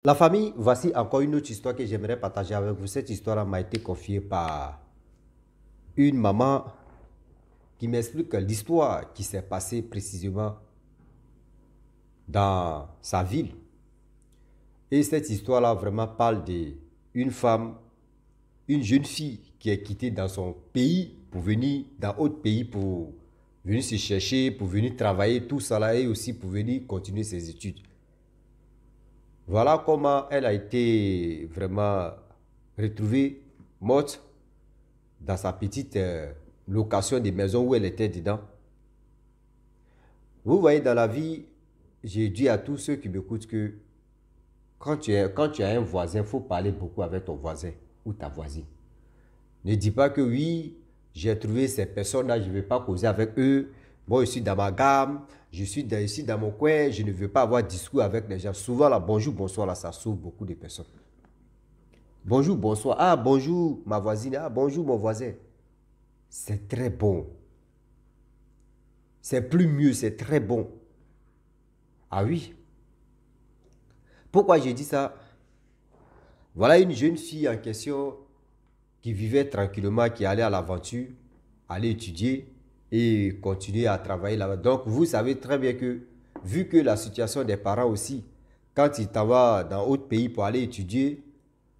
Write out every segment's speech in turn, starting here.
La famille, voici encore une autre histoire que j'aimerais partager avec vous. Cette histoire m'a été confiée par une maman qui m'explique l'histoire qui s'est passée précisément dans sa ville. Et cette histoire-là vraiment parle d'une femme, une jeune fille qui est quittée dans son pays pour venir dans autre pays pour venir se chercher, pour venir travailler, tout ça là, et aussi pour venir continuer ses études. Voilà comment elle a été vraiment retrouvée morte dans sa petite location de maison où elle était dedans. Vous voyez, dans la vie, j'ai dit à tous ceux qui m'écoutent que quand tu as un voisin, il faut parler beaucoup avec ton voisin ou ta voisine. Ne dis pas que oui, j'ai trouvé ces personnes-là, je ne vais pas causer avec eux. Moi, je suis dans ma gamme, je suis ici dans mon coin, je ne veux pas avoir discours avec les gens. Souvent, là, bonjour, bonsoir, là, ça sauve beaucoup de personnes. Bonjour, bonsoir. Ah, bonjour, ma voisine. Ah, bonjour, mon voisin. C'est très bon. C'est plus mieux, c'est très bon. Ah oui. Pourquoi j'ai dit ça? Voilà une jeune fille en question qui vivait tranquillement, qui allait à l'aventure, allait étudier et continuer à travailler là-bas. Donc, vous savez très bien que, vu que la situation des parents aussi, quand ils t'en vont dans autre pays pour aller étudier,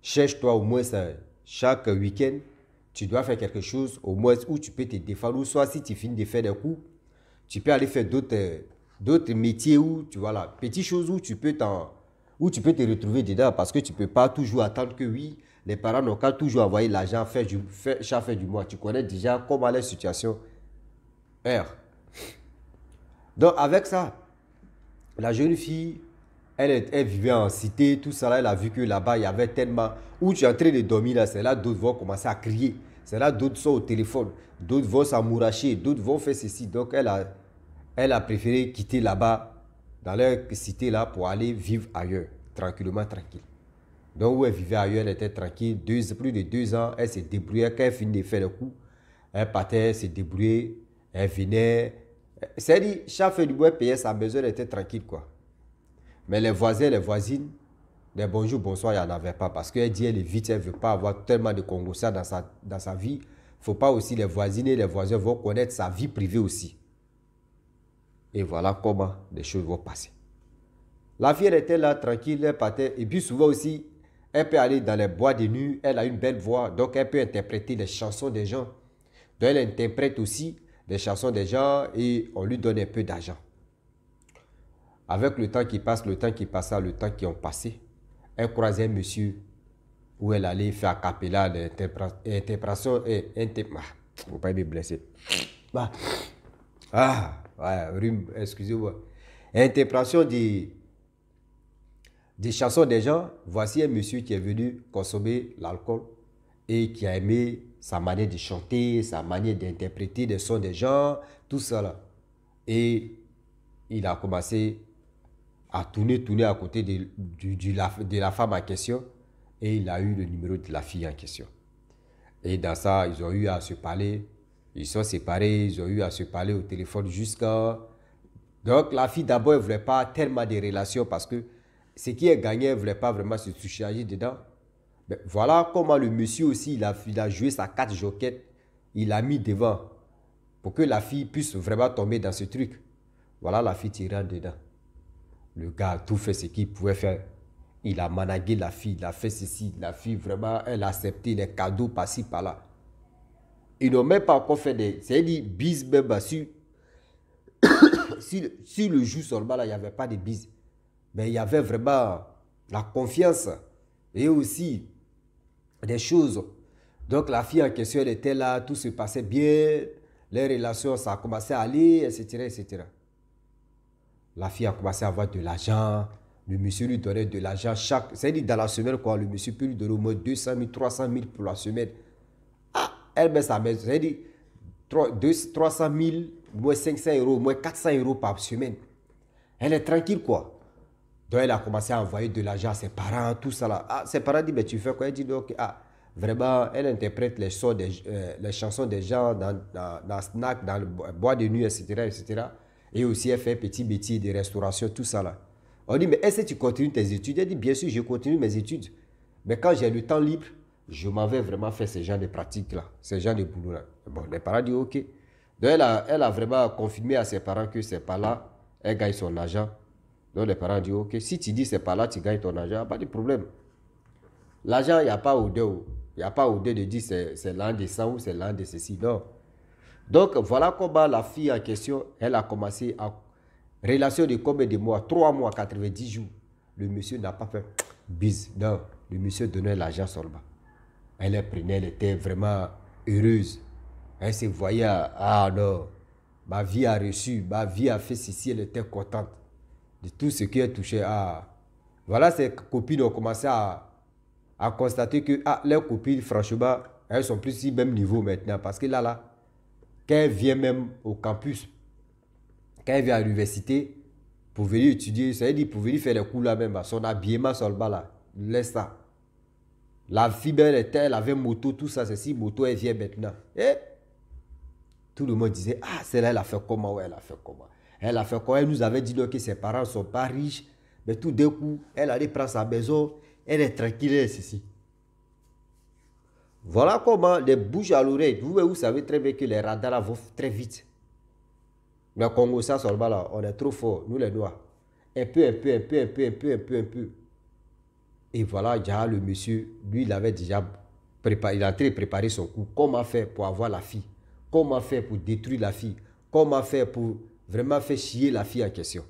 cherche-toi au moins ça, chaque week-end, tu dois faire quelque chose au moins où tu peux te défendre. Ou soit si tu finis de faire des cours, tu peux aller faire d'autres métiers où, tu vois là, petites choses où tu peux te retrouver dedans parce que tu ne peux pas toujours attendre que oui, les parents n'ont qu'à toujours envoyer l'argent chaque fin du mois. Tu connais déjà comment la situation est. Donc avec ça, la jeune fille, elle vivait en cité, tout ça là, elle a vu que là-bas, il y avait tellement... Où tu es en train de dormir là, c'est là d'autres vont commencer à crier. C'est là d'autres sont au téléphone, d'autres vont s'amouracher, d'autres vont faire ceci. Donc elle a préféré quitter là-bas, dans leur cité là, pour aller vivre ailleurs, tranquillement, tranquille. Donc où elle vivait ailleurs, elle était tranquille. Plus de 2 ans, elle s'est débrouillée. Quand elle finit de faire le coup, elle partait, elle s'est débrouillée, elle venait. C'est-à-dire, chaque fin du mois, elle payait sa maison, elle était tranquille, quoi. Mais les voisins, les voisines, les bonjour, bonsoir, il n'y en avait pas. Parce qu'elle dit, elle est vite, elle ne veut pas avoir tellement de congossats dans sa vie. Il ne faut pas aussi, les voisines et les voisins vont connaître sa vie privée aussi. Et voilà comment les choses vont passer. La fille, elle était là, tranquille, elle partait. Et puis souvent aussi, elle peut aller dans les bois de nuit, elle a une belle voix, donc elle peut interpréter les chansons des gens. Donc elle interprète aussi les chansons des gens et on lui donne un peu d'argent. Avec le temps qui passe, le temps qui passa, le temps qui ont passé, elle croisait un monsieur où elle allait faire capella l'interprétation et faut pas me blesser. Ouais, excusez-moi. Interprétation des chansons des gens. Voici un monsieur qui est venu consommer l'alcool et qui a aimé sa manière de chanter, sa manière d'interpréter les sons des gens, tout ça là. Et il a commencé à tourner à côté de la femme en question et il a eu le numéro de la fille en question. Et dans ça, ils ont eu à se parler. Ils sont séparés, ils ont eu à se parler au téléphone jusqu'à... Donc la fille d'abord, elle ne voulait pas tellement de relations parce que ce qui est gagné, elle ne voulait pas vraiment se surcharger dedans. Mais voilà comment le monsieur aussi, il a joué sa carte joquette. Il a mis devant pour que la fille puisse vraiment tomber dans ce truc. Voilà la fille tirant dedans. Le gars a tout fait ce qu'il pouvait faire. Il a managué la fille, il a fait ceci. La fille, vraiment, elle a accepté les cadeaux par-ci, par-là. Ils n'ont même pas encore fait des... C'est-à-dire, bise même si le jour seulement, là, il n'y avait pas de bise. Mais il y avait vraiment la confiance et aussi des choses. Donc la fille en question, elle était là, tout se passait bien, les relations, ça a commencé à aller, etc., etc. La fille a commencé à avoir de l'argent, le monsieur lui donnait de l'argent c'est-à-dire dans la semaine, quoi, le monsieur peut lui donner au moins 200 000, 300 000 pour la semaine. Ah, elle met sa maison, c'est-à-dire 300 000, moins 500 euros, moins 400 euros par semaine. Elle est tranquille, quoi. Donc, elle a commencé à envoyer de l'argent à ses parents, tout ça là. Ah, ses parents disent, mais tu fais quoi? Elle dit, donc, vraiment, elle interprète les chansons des gens dans le snack, dans le bois de nuit, etc., etc. Et aussi, elle fait petit métier de restauration, tout ça là. On dit, mais est-ce que tu continues tes études? Elle dit, bien sûr, je continue mes études. Mais quand j'ai le temps libre, je m'en vais vraiment faire ce genre de pratiques-là, ce genre de boulot-là. Bon, les parents disent, ok. Donc, elle a vraiment confirmé à ses parents que c'est pas là, elle gagne son argent. Donc, les parents disent, ok, si tu dis c'est pas là, tu gagnes ton argent, pas de problème. L'argent, il n'y a pas odeur. Il n'y a pas odeur de dire c'est l'an de sang ou c'est l'an de ceci. Non. Donc, voilà comment la fille en question, elle a commencé à relation de combien de mois? 3 mois, 90 jours. Le monsieur n'a pas fait bise. Non, le monsieur donnait l'argent seulement. Elle le prenait, elle était vraiment heureuse. Elle se voyait, ah non, ma vie a reçu, ma vie a fait ceci, elle était contente de tout ce qu'elle touchait. Ah, voilà, ses copines ont commencé à constater que ah, leurs copines, franchement, elles sont plus au même niveau maintenant. Parce que là, quand elle vient même au campus, quand elle vient à l'université, pour venir étudier, ça veut dire pour venir faire les cours là même, son habillement sur le bas là, laisse ça. La fille, elle avait moto, tout ça, c'est si moto, elle vient maintenant. Et tout le monde disait, ah, celle-là, elle a fait comment? Ouais, elle a fait comment? Elle a fait comment? Elle nous avait dit que ses parents ne sont pas riches, mais tout d'un coup, elle allait prendre sa maison, elle est tranquille, elle est ceci. Voilà comment les bouches à l'oreille, vous savez très bien que les radars là, vont très vite. Le Congo, ça, sur le bas là, on est trop fort, nous les Noirs. Un peu. Et voilà, déjà, le monsieur, lui, il avait déjà préparé, il est en train de préparer son coup. Comment faire pour avoir la fille? Comment faire pour détruire la fille? Comment faire pour vraiment faire chier la fille en question?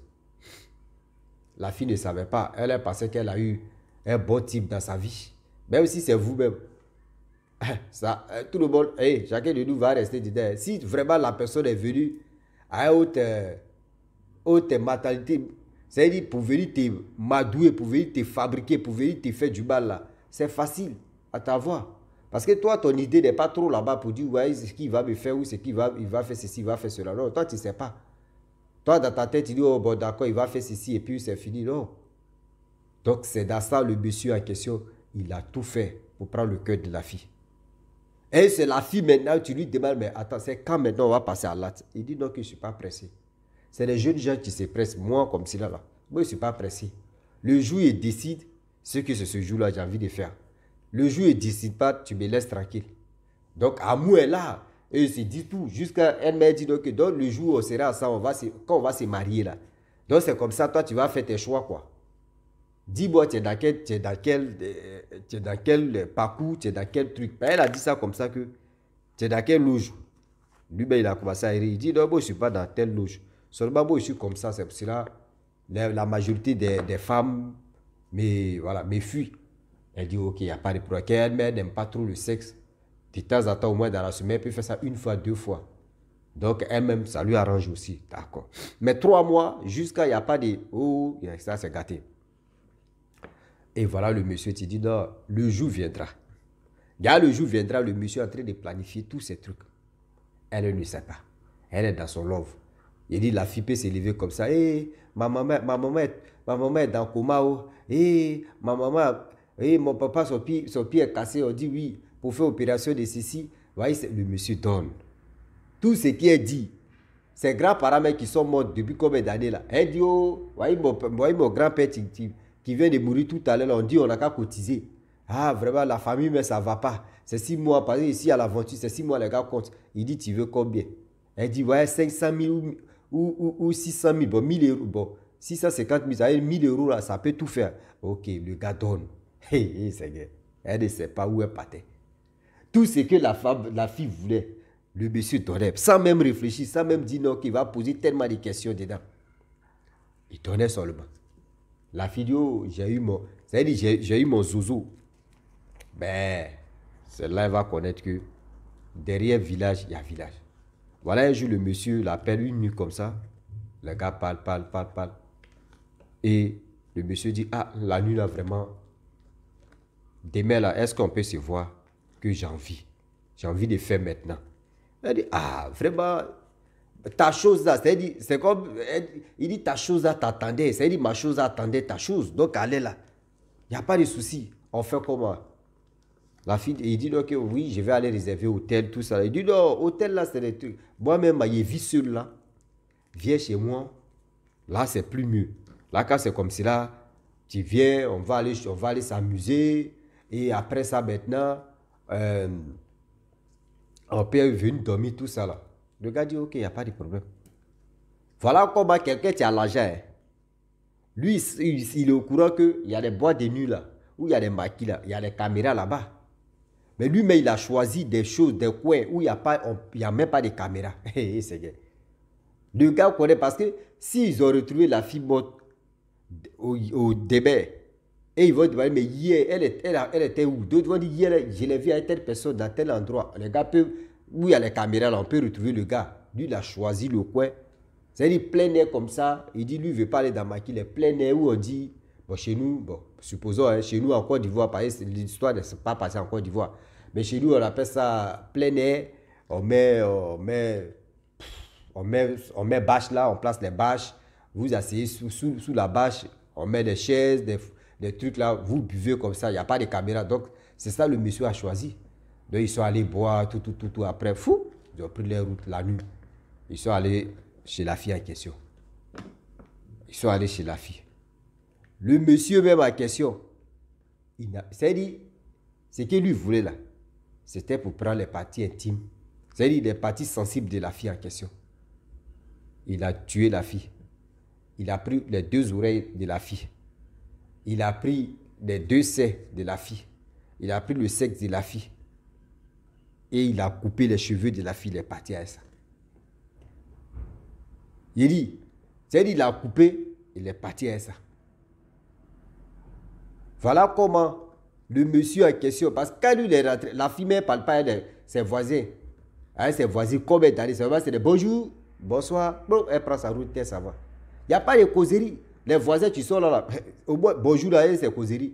La fille ne savait pas. Elle pensait qu'elle a eu un bon type dans sa vie. Même si c'est vous-même. Ça, tout le monde, chacun de nous va rester dedans. Si vraiment la personne est venue à haute mentalité, c'est-à-dire pour venir te madouer, pour venir te fabriquer, pour venir te faire du mal là, c'est facile à t'avoir. Parce que toi, ton idée n'est pas trop là-bas pour dire, ouais, ce qu'il va me faire ou ce qu'il va, il va faire ceci, il va faire cela. Non, toi, tu ne sais pas. Toi, dans ta tête, tu dis, oh bon, d'accord, il va faire ceci et puis c'est fini. Non. Donc, c'est dans ça, le monsieur en question, il a tout fait pour prendre le cœur de la fille. Et c'est la fille maintenant, tu lui demandes, mais attends, c'est quand maintenant on va passer à l'acte? Il dit non, que je ne suis pas pressé. C'est les jeunes gens qui se pressent. Moi, comme cela là, moi, je ne suis pas pressé. Le jour, il décide ce que c'est ce jour-là, j'ai envie de faire. Le jour, il ne décide pas, tu me laisses tranquille. Donc, amour est là. Et il se dit tout. Jusqu'à elle m'a dit donc, le jour où on sera ensemble, quand on va se marier là. Donc, c'est comme ça, toi, tu vas faire tes choix, quoi. Dis-moi, tu es dans quel parcours, tu es dans quel truc. Elle a dit ça comme ça que tu es dans quelle loge. Lui, ben, il a commencé à rire. Il dit, non, moi, je ne suis pas dans telle loge. Seulement, moi, je suis comme ça. C'est pour cela la majorité des femmes me fuient. Elle dit, ok, il n'y a pas de problème. Elle n'aime pas trop le sexe. De temps en temps, au moins dans la semaine, elle peut faire ça 1 fois, 2 fois. Donc, elle-même, ça lui arrange aussi. D'accord. Mais 3 mois, jusqu'à il n'y a pas de... Oh, ça, c'est gâté. Et voilà, le monsieur te dit, non, le jour viendra. Le jour viendra, le monsieur est en train de planifier tous ces trucs. Elle ne sait pas. Elle est dans son love. Il dit, la fille peut s'élever comme ça. Ma maman est dans le coma. Ma maman, mon papa, son pied est cassé. On dit oui, pour faire opération de ceci. Voyez, le monsieur donne. Tout ce qui est dit, ses grands-parents qui sont morts depuis combien d'années là. Elle dit, oh, voyez mon grand-père qui vient de mourir tout à l'heure, on dit on n'a qu'à cotiser. Ah, vraiment, la famille, mais ça ne va pas. C'est 6 mois, parce que ici à l'aventure, c'est 6 mois, les gars comptent. Il dit, tu veux combien? Elle dit, ouais, 500 000 ou 600 000, bon, 1000 euros, bon, 650 000, ça veut dire 1000 euros, là, ça peut tout faire. Ok, le gars donne. Elle ne sait pas où elle partait. Tout ce que la fille voulait, le monsieur donnait, sans même réfléchir, sans même dire non, qu'il va poser tellement de questions dedans. Il donnait seulement. La fille dit, oh, j'ai eu mon zouzou. Ben, celle-là, elle va connaître que derrière village, il y a village. Voilà, un jour, le monsieur l'appelle une nuit comme ça. Le gars parle. Et le monsieur dit, ah, la nuit là, vraiment, demain là, est-ce qu'on peut se voir? Que j'ai envie. J'ai envie de faire maintenant. Elle dit, ah, vraiment, ta chose là, c'est comme, il dit ta chose là t'attendait, c'est-à-dire ma chose attendait ta chose, donc allez là. Il n'y a pas de souci. On fait comment? La fille, il dit donc oui, je vais aller réserver hôtel, tout ça. Il dit non, hôtel là, c'est des trucs. Moi-même, je vis seul là. Viens chez moi. Là, c'est plus mieux. Là, quand c'est comme cela, tu viens, on va aller s'amuser. Et après ça, maintenant, on peut venir dormir, tout ça là. Le gars dit, ok, il n'y a pas de problème. Voilà comment quelqu'un qui a l'argent. Hein. Lui, il est au courant qu'il y a des boîtes de nuit là, où il y a des maquis là, il y a des caméras là-bas. Mais lui-même, il a choisi des choses, des coins où il n'y a même pas de caméras. Le gars connaît parce que s'ils ont retrouvé la fille morte au début, et ils vont demander, mais hier, elle était où? D'autres vont dire, hier, je l'ai vu à telle personne dans tel endroit. Les gars peuvent, où il y a les caméras, là, on peut retrouver le gars. Lui, il a choisi le coin. C'est-à-dire plein air comme ça. Il dit, lui, il ne veut pas aller dans Maquis, les plein air où on dit, bon, chez nous, bon, supposons, hein, chez nous en Côte d'Ivoire, l'histoire ne s'est pas passée en Côte d'Ivoire. Mais chez nous, on appelle ça plein air. On met bâche là, on place les bâches. Vous asseyez sous la bâche, on met des chaises, des trucs là, vous buvez comme ça, il n'y a pas de caméra. Donc, c'est ça le monsieur a choisi. Donc, ils sont allés boire, tout. Après, fou, ils ont pris les routes la nuit. Ils sont allés chez la fille en question. Ils sont allés chez la fille. Le monsieur même en question, c'est-à-dire, ce qu'il lui voulait là, c'était pour prendre les parties intimes. C'est-à-dire les parties sensibles de la fille en question. Il a tué la fille. Il a pris les 2 oreilles de la fille. Il a pris les 2 seins de la fille. Il a pris le sexe de la fille. Et il a coupé les cheveux de la fille. Il est parti à ça. Il dit, c'est-à-dire il a coupé, il est parti à ça. Voilà comment le monsieur en question, parce que quand lui est rentré, la fille ne parle pas à ses voisins. Avec ses voisins, combien d'années, c'est des bonjour, bonsoir, bon, elle prend sa route, ça va. Il n'y a pas de causerie. Les voisins, tu sors là, au moins, bonjour, là, c'est causerie.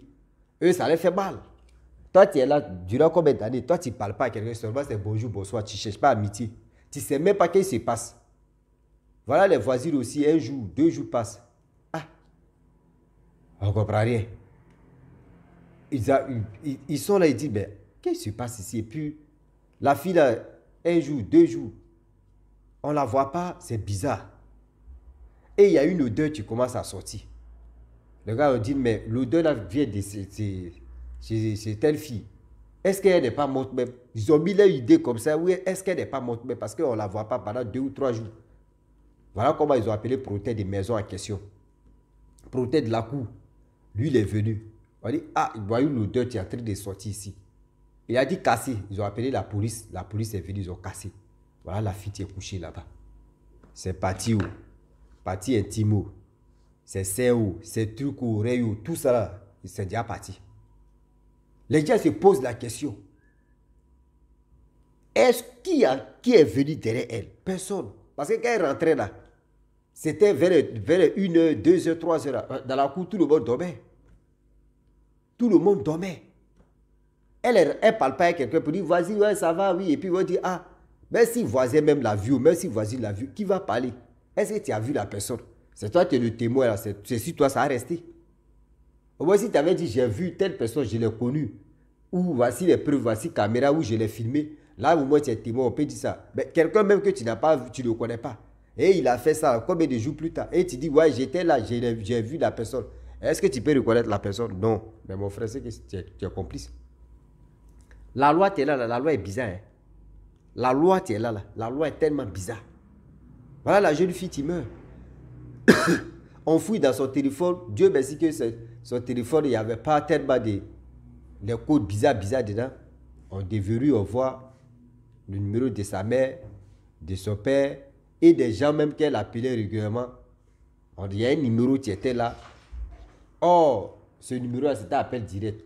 Eux, ça les fait mal. Toi, tu es là, durant combien d'années, toi, tu ne parles pas à quelqu'un, seulement c'est bonjour, bonsoir, tu ne cherches pas amitié. Tu ne sais même pas qu'est-ce qui se passe. Voilà les voisins aussi, 1 jour, 2 jours passent. Ah, on ne comprend rien. Ils sont là, ils disent, mais qu'est-ce qui se passe ici? Et puis, la fille là, 1 jour, 2 jours, on ne la voit pas, c'est bizarre. Et il y a une odeur qui commence à sortir. Le gars a dit, mais l'odeur là vient de c'est telle fille. Est-ce qu'elle n'est pas morte même? Ils ont mis leur idée comme ça, oui, est-ce qu'elle n'est pas morte même? Parce qu'on ne la voit pas pendant 2 ou 3 jours. Voilà comment ils ont appelé Protet des maisons en question. Protet de la cour. Lui, il est venu. On dit, ah, il voit une odeur qui est en train de sortir ici. Il a dit casser. Ils ont appelé la police. La police est venue, ils ont cassé. Voilà la fille qui est couchée là-bas. C'est parti où? Parti intime. C'est sein où? C'est truc où? Oreille où? Tout ça là, c'est déjà parti. Les gens se posent la question. Est-ce qui est venu derrière elle? Personne. Parce que quand elle rentrait là, c'était vers 1h, 2h, 3h. Dans la cour, tout le monde dormait. Tout le monde dormait. Elle parle pas à quelqu'un pour dire, vas-y, ouais, ça va, oui. Et puis, ils vont dire, ah, même si voisin même l'a vu, ou même si voisin l'a vu, qui va parler? Est-ce que tu as vu la personne? C'est toi qui es le témoin, là. C'est sur toi, ça a resté. Au moins, si tu avais dit, j'ai vu telle personne, je l'ai connue, ou voici les preuves, voici la caméra où je l'ai filmé, là, au moins, tu es témoin, on peut dire ça. Mais quelqu'un même que tu n'as pas vu, tu ne le connais pas. Et il a fait ça combien de jours plus tard? Et tu dis, ouais, j'étais là, j'ai vu la personne. Est-ce que tu peux reconnaître la personne? Non. Mais mon frère, c'est que tu es complice. La loi, tu es là, la loi est bizarre. Hein? La loi, tu es là, la loi est tellement bizarre. Voilà la jeune fille qui meurt. On fouille dans son téléphone. Dieu merci que son téléphone, il n'y avait pas tellement de codes bizarres dedans. On déverrouille, on voit le numéro de sa mère, de son père et des gens même qu'elle appelait régulièrement. On dit, il y a un numéro qui était là. Or, ce numéro, c'était appel direct.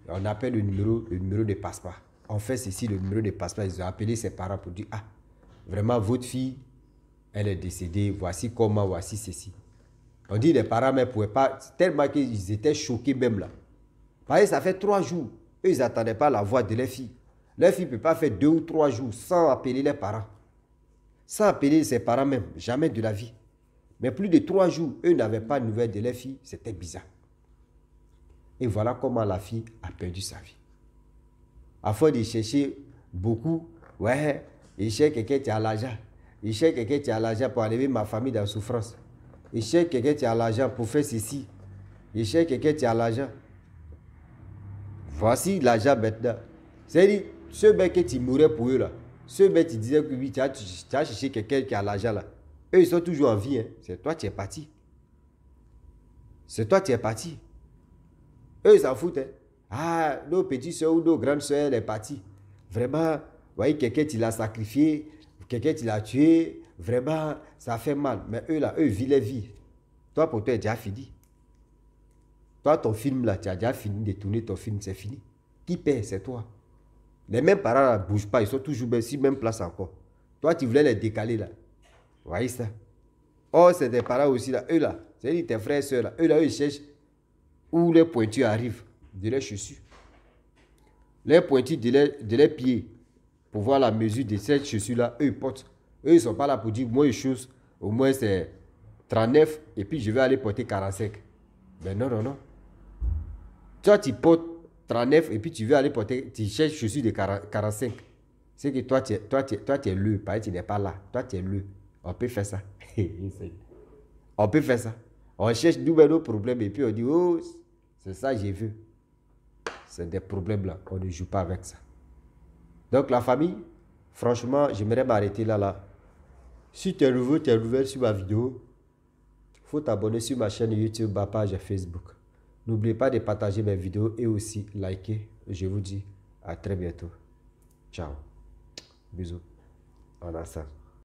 On appelle le numéro de passeport. On fait ceci, le numéro de passeport. Ils ont appelé ses parents pour dire, ah, vraiment, votre fille, elle est décédée. Voici comment, voici ceci. On dit, les parents ne pouvaient pas, tellement qu'ils étaient choqués même là. Parce que ça fait 3 jours. Eux, ils n'attendaient pas la voix de leur fille. Leur fille ne peut pas faire 2 ou 3 jours sans appeler les parents. Sans appeler ses parents même. Jamais de la vie. Mais plus de 3 jours, eux n'avaient pas de nouvelles de leur fille. C'était bizarre. Et voilà comment la fille a perdu sa vie. Afin de chercher beaucoup, ouais, il cherche quelqu'un qui a l'argent. Il cherche quelqu'un qui a l'argent pour enlever ma famille dans la souffrance. Il cherche quelqu'un qui a l'argent pour faire ceci. Il cherche quelqu'un qui a l'argent. Voici l'argent maintenant. C'est-à-dire, ce mec que tu mourais pour eux là, ce mec qui disait que oui, tu as cherché quelqu'un qui a l'argent là, eux ils sont toujours en vie. Hein. C'est toi qui es parti. C'est toi qui es parti. Eux ils s'en foutent. Hein. Ah, nos petites soeurs ou nos grandes soeurs, elle est partie. Vraiment, vous voyez, quelqu'un qui l'a sacrifié, quelqu'un qui l'a tué, vraiment, ça fait mal. Mais eux là, eux vivent les vies. Toi, pour toi, c'est déjà fini. Toi, ton film là, tu as déjà fini de tourner ton film, c'est fini. Qui paie, c'est toi. Les mêmes parents ne bougent pas, ils sont toujours ici, même place encore. Toi, tu voulais les décaler là. Vous voyez ça? Oh, c'est des parents aussi là, eux là, c'est-à-dire tes frères et soeurs là, eux ils cherchent où les pointures arrivent de leurs chaussures. Les pointures de leurs pieds, pour voir la mesure de cette chaussure là, eux ils portent. Eux ils ne sont pas là pour dire, moi, une chose, au moins c'est 39 et puis je vais aller porter 45. Ben non, non, non. Toi, tu portes 39 et puis tu veux aller porter, tu cherches chaussures de 45. C'est que toi, tu es le, parce que tu n'es pas là. Toi, tu es le. On peut faire ça. On peut faire ça. On cherche nos problèmes et puis on dit, oh, c'est ça que j'ai vu. C'est des problèmes là. On ne joue pas avec ça. Donc, la famille, franchement, j'aimerais m'arrêter là. Si tu es nouveau, tu es nouvelle sur ma vidéo, il faut t'abonner sur ma chaîne YouTube, ma page Facebook. N'oubliez pas de partager mes vidéos et aussi liker. Je vous dis à très bientôt. Ciao. Bisous. On a ça.